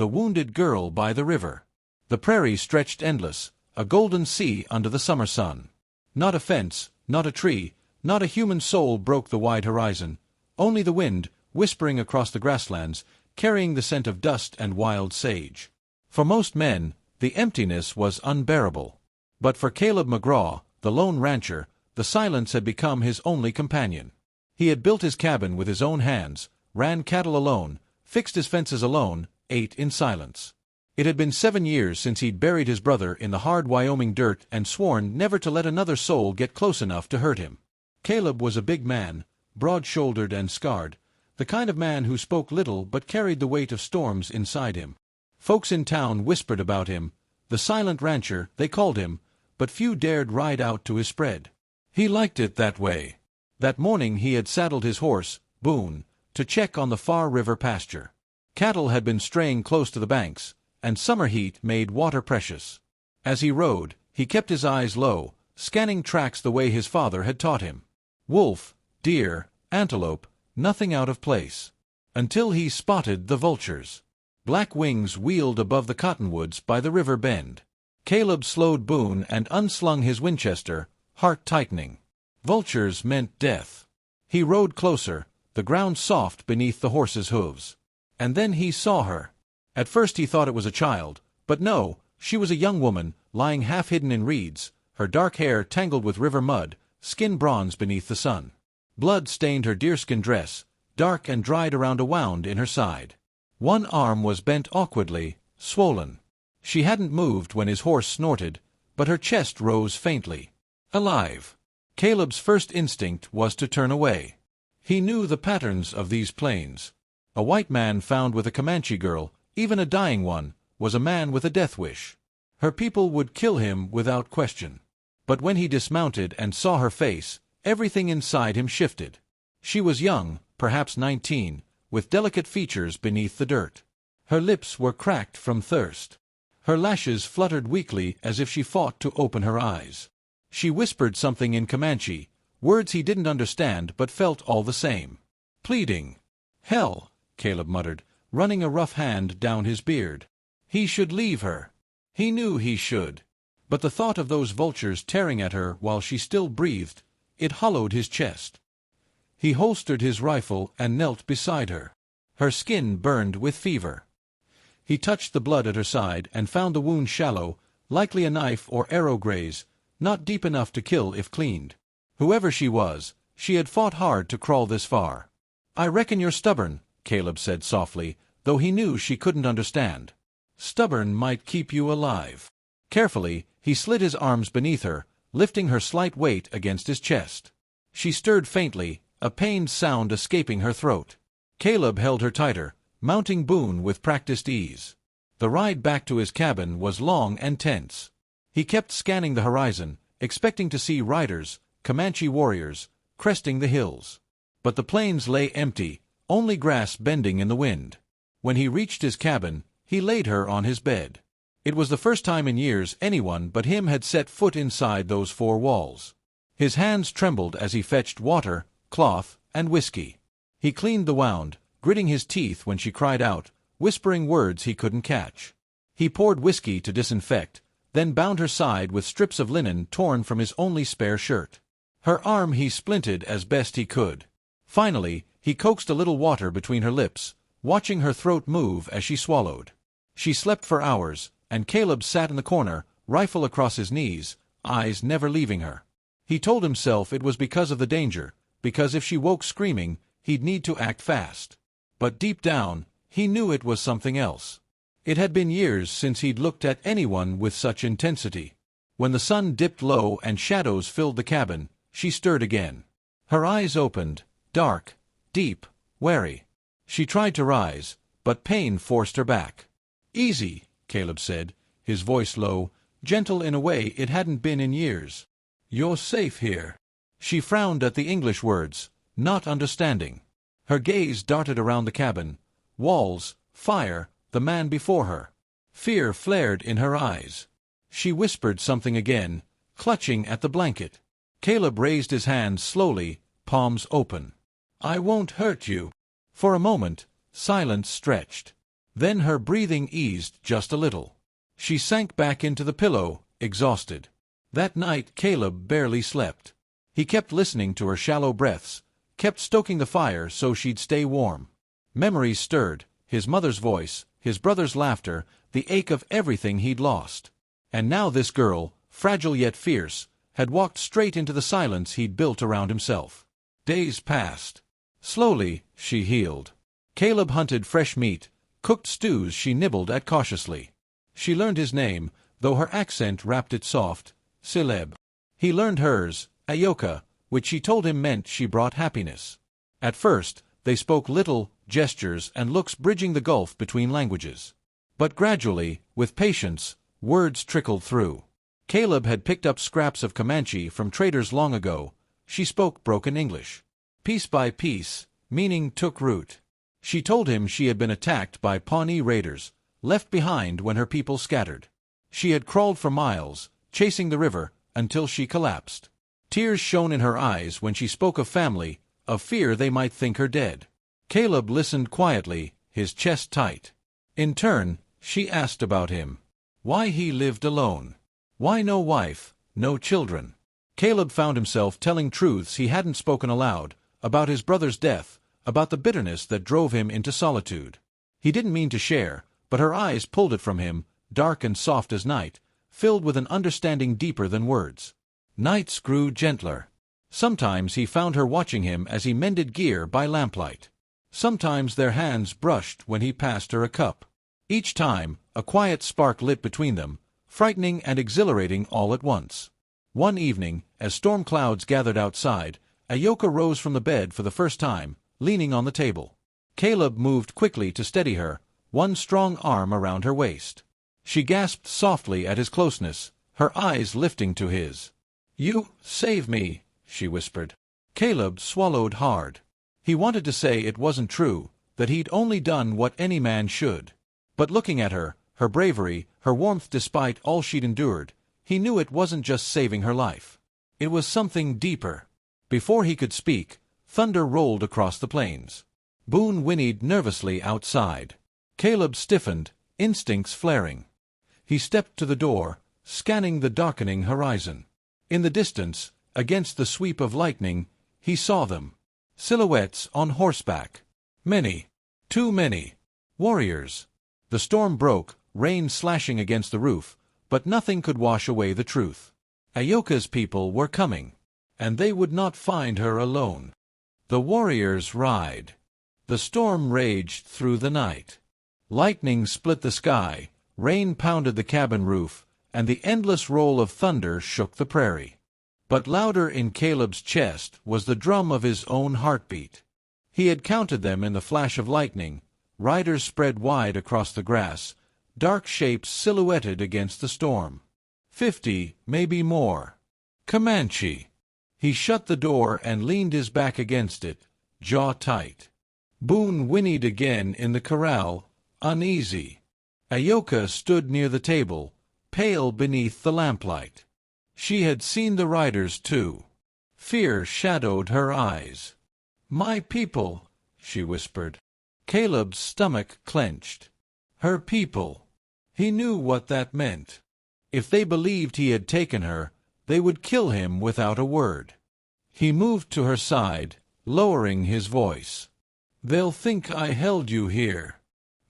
the wounded girl by the river. The prairie stretched endless, a golden sea under the summer sun. Not a fence, not a tree, not a human soul broke the wide horizon, only the wind, whispering across the grasslands, carrying the scent of dust and wild sage. For most men, the emptiness was unbearable. But for Caleb McGraw, the lone rancher, the silence had become his only companion. He had built his cabin with his own hands, ran cattle alone, fixed his fences alone, ate in silence. It had been 7 years since he'd buried his brother in the hard Wyoming dirt and sworn never to let another soul get close enough to hurt him. Caleb was a big man, broad-shouldered and scarred, the kind of man who spoke little but carried the weight of storms inside him. Folks in town whispered about him, the silent rancher, they called him, but few dared ride out to his spread. He liked it that way. That morning he had saddled his horse, Boone, to check on the far river pasture. Cattle had been straying close to the banks, and summer heat made water precious. As he rode, he kept his eyes low, scanning tracks the way his father had taught him. Wolf, deer, antelope, nothing out of place. Until he spotted the vultures. Black wings wheeled above the cottonwoods by the river bend. Caleb slowed Boone and unslung his Winchester, heart tightening. Vultures meant death. He rode closer, the ground soft beneath the horse's hooves. And then he saw her. At first he thought it was a child, but no, she was a young woman, lying half-hidden in reeds, her dark hair tangled with river mud, skin bronze beneath the sun. Blood stained her deerskin dress, dark and dried around a wound in her side. One arm was bent awkwardly, swollen. She hadn't moved when his horse snorted, but her chest rose faintly. Alive. Caleb's first instinct was to turn away. He knew the patterns of these plains. A white man found with a Comanche girl, even a dying one, was a man with a death wish. Her people would kill him without question. But when he dismounted and saw her face, everything inside him shifted. She was young, perhaps 19, with delicate features beneath the dirt. Her lips were cracked from thirst. Her lashes fluttered weakly as if she fought to open her eyes. She whispered something in Comanche, words he didn't understand but felt all the same. Pleading. Hell, Caleb muttered, running a rough hand down his beard. He should leave her. He knew he should. But the thought of those vultures tearing at her while she still breathed, it hollowed his chest. He holstered his rifle and knelt beside her. Her skin burned with fever. He touched the blood at her side and found the wound shallow, likely a knife or arrow graze, not deep enough to kill if cleaned. Whoever she was, she had fought hard to crawl this far. "I reckon you're stubborn," Caleb said softly, though he knew she couldn't understand. "Stubborn might keep you alive." Carefully, he slid his arms beneath her, lifting her slight weight against his chest. She stirred faintly, a pained sound escaping her throat. Caleb held her tighter, mounting Boone with practiced ease. The ride back to his cabin was long and tense. He kept scanning the horizon, expecting to see riders, Comanche warriors, cresting the hills. But the plains lay empty, only grass bending in the wind. When he reached his cabin, he laid her on his bed. It was the first time in years anyone but him had set foot inside those four walls. His hands trembled as he fetched water, cloth, and whiskey. He cleaned the wound, gritting his teeth when she cried out, whispering words he couldn't catch. He poured whiskey to disinfect, then bound her side with strips of linen torn from his only spare shirt. Her arm he splinted as best he could. Finally, he coaxed a little water between her lips, watching her throat move as she swallowed. She slept for hours, and Caleb sat in the corner, rifle across his knees, eyes never leaving her. He told himself it was because of the danger, because if she woke screaming, he'd need to act fast. But deep down, he knew it was something else. It had been years since he'd looked at anyone with such intensity. When the sun dipped low and shadows filled the cabin, she stirred again. Her eyes opened, dark, deep, wary. She tried to rise, but pain forced her back. "Easy," Caleb said, his voice low, gentle in a way it hadn't been in years. "You're safe here." She frowned at the English words, not understanding. Her gaze darted around the cabin. Walls, fire, the man before her. Fear flared in her eyes. She whispered something again, clutching at the blanket. Caleb raised his hands slowly, palms open. "I won't hurt you." For a moment, silence stretched. Then her breathing eased just a little. She sank back into the pillow, exhausted. That night Caleb barely slept. He kept listening to her shallow breaths, kept stoking the fire so she'd stay warm. Memories stirred, his mother's voice, his brother's laughter, the ache of everything he'd lost. And now this girl, fragile yet fierce, had walked straight into the silence he'd built around himself. Days passed. Slowly, she healed. Caleb hunted fresh meat, cooked stews she nibbled at cautiously. She learned his name, though her accent rapped it soft, Caleb. He learned hers, Ayoka, which she told him meant she brought happiness. At first, they spoke little, gestures and looks bridging the gulf between languages. But gradually, with patience, words trickled through. Caleb had picked up scraps of Comanche from traders long ago. She spoke broken English. Piece by piece, meaning took root. She told him she had been attacked by Pawnee raiders, left behind when her people scattered. She had crawled for miles, chasing the river, until she collapsed. Tears shone in her eyes when she spoke of family, of fear they might think her dead. Caleb listened quietly, his chest tight. In turn, she asked about him. Why he lived alone. Why no wife, no children. Caleb found himself telling truths he hadn't spoken aloud, about his brother's death, about the bitterness that drove him into solitude. He didn't mean to share, but her eyes pulled it from him, dark and soft as night, filled with an understanding deeper than words. Nights grew gentler. Sometimes he found her watching him as he mended gear by lamplight. Sometimes their hands brushed when he passed her a cup. Each time, a quiet spark lit between them, frightening and exhilarating all at once. One evening, as storm clouds gathered outside, Ayoka rose from the bed for the first time, leaning on the table. Caleb moved quickly to steady her, one strong arm around her waist. She gasped softly at his closeness, her eyes lifting to his. "You save me," she whispered. Caleb swallowed hard. He wanted to say it wasn't true, that he'd only done what any man should. But looking at her, her bravery, her warmth despite all she'd endured, he knew it wasn't just saving her life. It was something deeper. Before he could speak, thunder rolled across the plains. Boone whinnied nervously outside. Caleb stiffened, instincts flaring. He stepped to the door, scanning the darkening horizon. In the distance, against the sweep of lightning, he saw them. Silhouettes on horseback. Many. Too many. Warriors. The storm broke, rain slashing against the roof, but nothing could wash away the truth. Ayoka's people were coming, and they would not find her alone. The warriors ride. The storm raged through the night. Lightning split the sky, rain pounded the cabin roof, and the endless roll of thunder shook the prairie. But louder in Caleb's chest was the drum of his own heartbeat. He had counted them in the flash of lightning, riders spread wide across the grass, dark shapes silhouetted against the storm. 50, maybe more. Comanche. He shut the door and leaned his back against it, jaw tight. Boone whinnied again in the corral, uneasy. Ayoka stood near the table, pale beneath the lamplight. She had seen the riders too. Fear shadowed her eyes. "My people," she whispered. Caleb's stomach clenched. Her people. He knew what that meant. If they believed he had taken her, they would kill him without a word. He moved to her side, lowering his voice. "They'll think I held you here.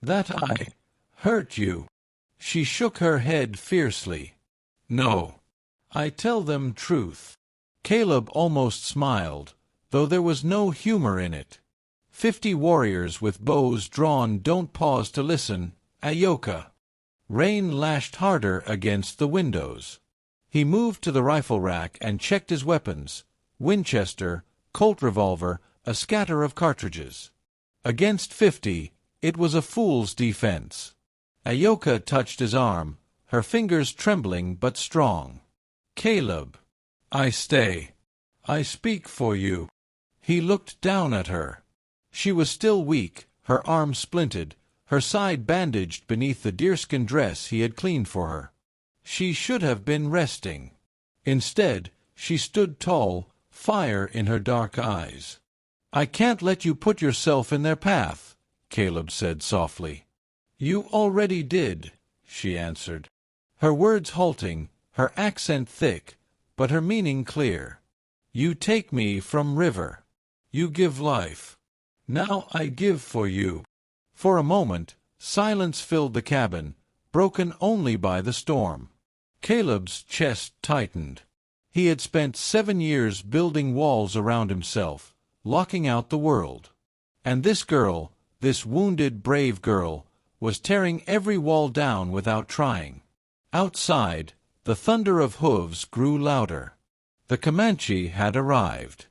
That I hurt you." She shook her head fiercely. "No. I tell them truth." Caleb almost smiled, though there was no humor in it. 50 warriors with bows drawn don't pause to listen, Ayoka. Rain lashed harder against the windows. He moved to the rifle rack and checked his weapons, Winchester, Colt revolver, a scatter of cartridges. Against 50, it was a fool's defense. Ayoka touched his arm, her fingers trembling but strong. "Caleb, I stay. I speak for you." He looked down at her. She was still weak, her arm splinted, her side bandaged beneath the deerskin dress he had cleaned for her. She should have been resting. Instead, she stood tall, fire in her dark eyes. "I can't let you put yourself in their path," Caleb said softly. You already did, she answered. Her words halting, her accent thick, but her meaning clear. You take me from river. You give life. Now I give for you. For a moment, silence filled the cabin, broken only by the storm. Caleb's chest tightened. He had spent 7 years building walls around himself, locking out the world. And this girl, this wounded, brave girl, was tearing every wall down without trying. Outside, the thunder of hooves grew louder. The Comanche had arrived.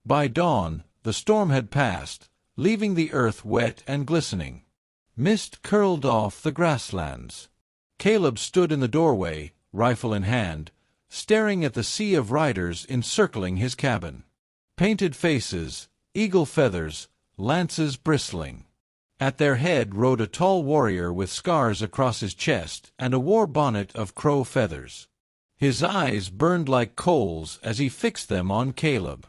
By dawn, the storm had passed, leaving the earth wet and glistening. Mist curled off the grasslands. Caleb stood in the doorway, rifle in hand, staring at the sea of riders encircling his cabin. Painted faces, eagle feathers, lances bristling. At their head rode a tall warrior with scars across his chest and a war bonnet of crow feathers. His eyes burned like coals as he fixed them on Caleb.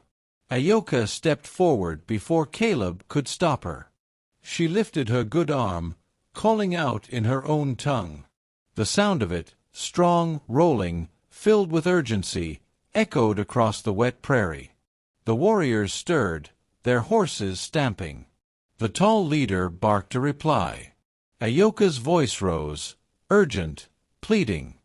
Ayoka stepped forward before Caleb could stop her. She lifted her good arm, calling out in her own tongue. The sound of it, strong, rolling, filled with urgency, echoed across the wet prairie. The warriors stirred, their horses stamping. The tall leader barked a reply. Ayoka's voice rose, urgent, pleading.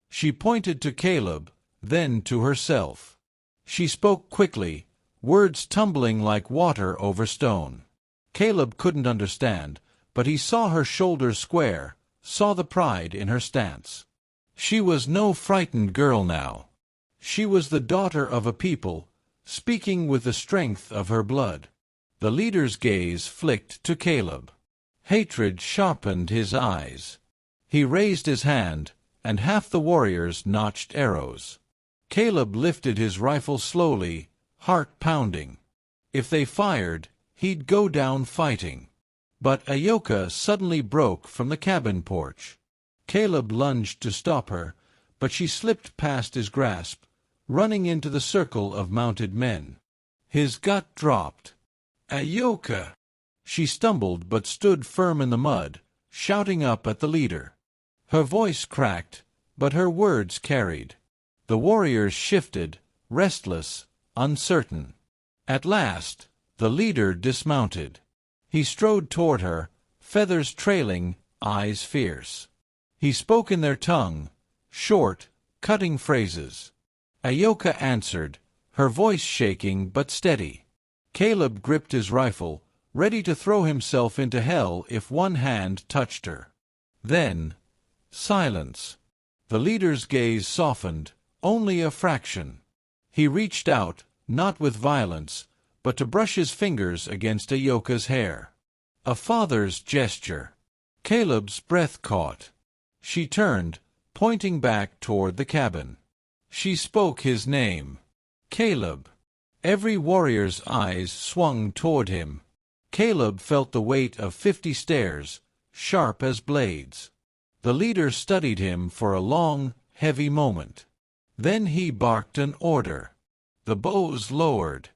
She pointed to Caleb, then to herself. She spoke quickly, words tumbling like water over stone. Caleb couldn't understand, but he saw her shoulders square, saw the pride in her stance. She was no frightened girl now. She was the daughter of a people, speaking with the strength of her blood. The leader's gaze flicked to Caleb. Hatred sharpened his eyes. He raised his hand, and half the warriors notched arrows. Caleb lifted his rifle slowly, heart pounding. If they fired, he'd go down fighting. But Ayoka suddenly broke from the cabin porch. Caleb lunged to stop her, but she slipped past his grasp, running into the circle of mounted men. His gut dropped. Ayoka! She stumbled but stood firm in the mud, shouting up at the leader. Her voice cracked, but her words carried. The warriors shifted, restless, uncertain. At last, the leader dismounted. He strode toward her, feathers trailing, eyes fierce. He spoke in their tongue, short, cutting phrases. Ayoka answered, her voice shaking but steady. Caleb gripped his rifle, ready to throw himself into hell if one hand touched her. Then, silence. The leader's gaze softened, only a fraction. He reached out, not with violence, but to brush his fingers against Ayoka's hair. A father's gesture. Caleb's breath caught. She turned, pointing back toward the cabin. She spoke his name. Caleb. Every warrior's eyes swung toward him. Caleb felt the weight of 50 stares, sharp as blades. The leader studied him for a long, heavy moment. Then he barked an order. The bows lowered.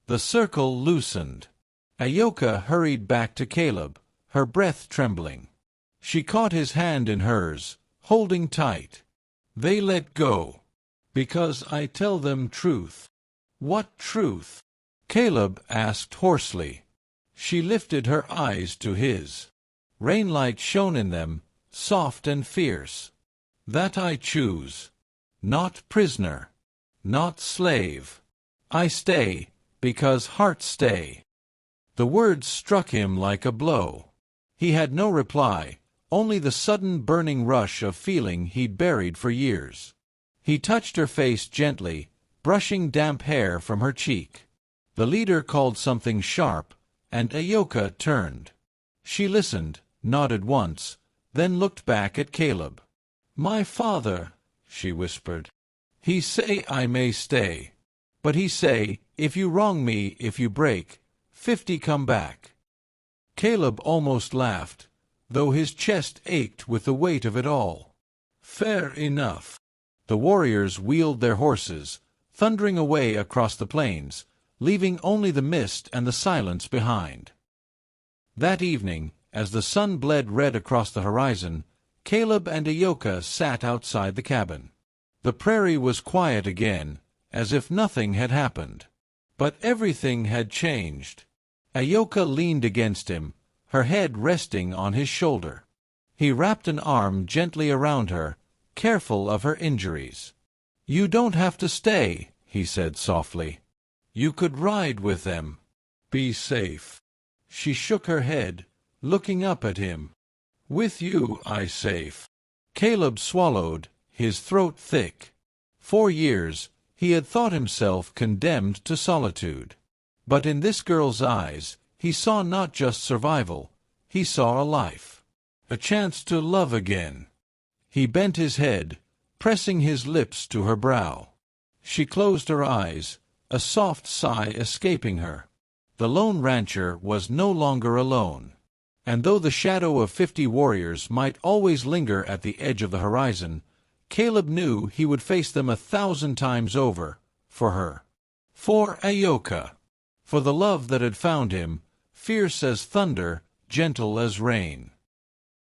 The circle loosened. Ayoka hurried back to Caleb, her breath trembling. She caught his hand in hers, holding tight. They let go. Because I tell them truth. What truth? Caleb asked hoarsely. She lifted her eyes to his. Rainlight shone in them, soft and fierce. That I choose. Not prisoner. Not slave. I stay, because hearts stay. The words struck him like a blow. He had no reply, only the sudden burning rush of feeling he'd buried for years. He touched her face gently, brushing damp hair from her cheek. The leader called something sharp, and Ayoka turned. She listened, nodded once, then looked back at Caleb. "My father," she whispered. "He say I may stay. But he say, if you wrong me, if you break, 50 come back." Caleb almost laughed, though his chest ached with the weight of it all. "Fair enough." The warriors wheeled their horses, thundering away across the plains, leaving only the mist and the silence behind. That evening, As the sun bled red across the horizon, Caleb and Ayoka sat outside the cabin. The prairie was quiet again, as if nothing had happened. But everything had changed. Ayoka leaned against him, her head resting on his shoulder. He wrapped an arm gently around her, careful of her injuries. "You don't have to stay," he said softly. "You could ride with them. Be safe." She shook her head, looking up at him. "With you I safe." Caleb swallowed, his throat thick. For years he had thought himself condemned to solitude. But in this girl's eyes he saw not just survival, he saw a life. A chance to love again. He bent his head, pressing his lips to her brow. She closed her eyes, a soft sigh escaping her. The lone rancher was no longer alone. And though the shadow of 50 warriors might always linger at the edge of the horizon, Caleb knew he would face them 1,000 times over, for her. For Ayoka. For the love that had found him, fierce as thunder, gentle as rain.